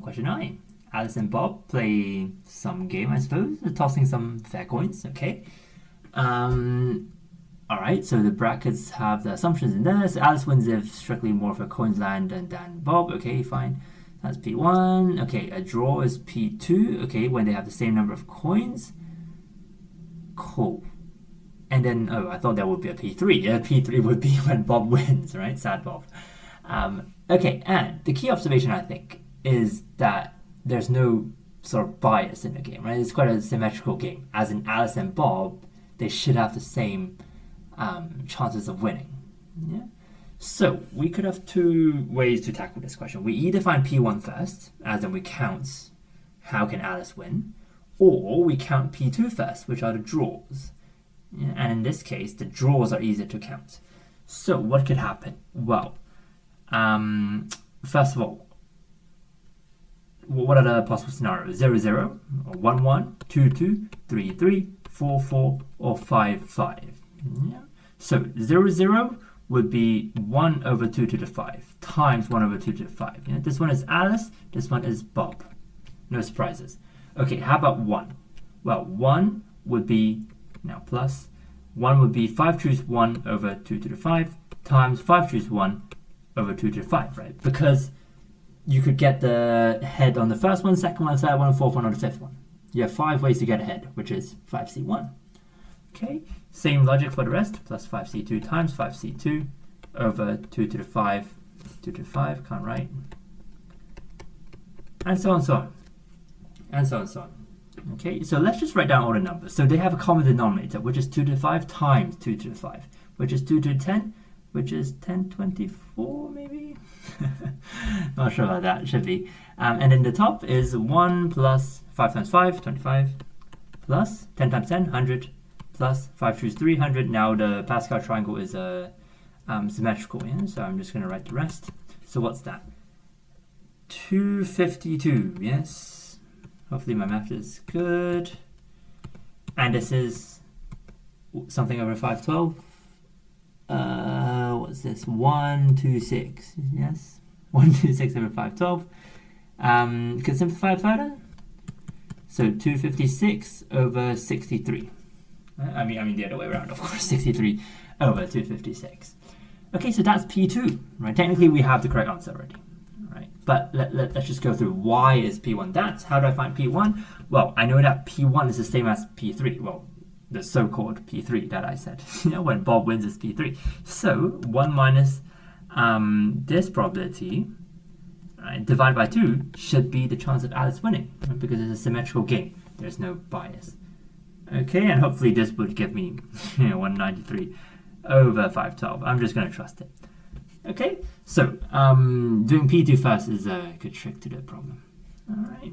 Question I. Alice and Bob play some game, I suppose, tossing some fair coins. Okay. Alright, so the brackets have the assumptions in there. So Alice wins if strictly more of her coins land than Bob. Okay, fine. That's P1. Okay, a draw is P2. Okay, when they have the same number of coins. Cool. And then, oh, I thought that would be a P3. Yeah, P3 would be when Bob wins, right? Sad Bob. Okay, and the key observation, I think, is that there's no sort of bias in the game, right? It's quite a symmetrical game. As in Alice and Bob, they should have the same chances of winning. Yeah. So we could have two ways to tackle this question. We either find P1 first, as in we count how can Alice win, or we count P2 first, which are the draws. Yeah, and in this case, the draws are easier to count. So what could happen? Well, first of all, what are the possible scenarios? 0, 0, or 1, 1, 2, 2, 3, 3, 4, 4, or 5, 5. Yeah. So 0, 0 would be 1 over 2 to the 5 times 1 over 2 to the 5. Yeah? This one is Alice, this one is Bob. No surprises. Okay, how about 1? Well, 1 would be, now plus, 1 would be 5 choose 1 over 2 to the 5 times 5 choose 1 over 2 to the 5, right? Because you could get the head on the first one, second one, third one, fourth one, or the fifth one. You have 5 ways to get ahead, which is 5C1. Okay, same logic for the rest, plus 5C2 times 5C2 over 2 to the 5, 2 to the 5, can't write. And so on, so on. And so on, so on. Okay, so let's just write down all the numbers. So they have a common denominator, which is 2 to the 5 times 2 to the 5, which is 2 to the 10, which is 1024 maybe? Not sure about that, should be. And then the top is 1 plus 5 times 5, 25, plus 10 times 10, 100, plus 5 choose 300. Now the Pascal triangle is symmetrical, yeah? So I'm just going to write the rest. So what's that? 252, yes. Hopefully my math is good. And this is something over 512. What's this? 126, yes? 126 over 512. Could simplify further? So 256 over 63. I mean the other way around, of course. 63 over 256. Okay, so that's P2, right? Technically, we have the correct answer already, right? But let's just go through why is P1 that? How do I find P1? Well, I know that P1 is the same as P3. Well, the so-called P3 that I said. You know, when Bob wins is P3. So 1 minus this probability, right, divided by 2 should be the chance of Alice winning, right? Because it's a symmetrical game. There's no bias. Okay, and hopefully this would give me 193 over 512. I'm just going to trust it. Okay, so doing P2 first is a good trick to the problem. All right.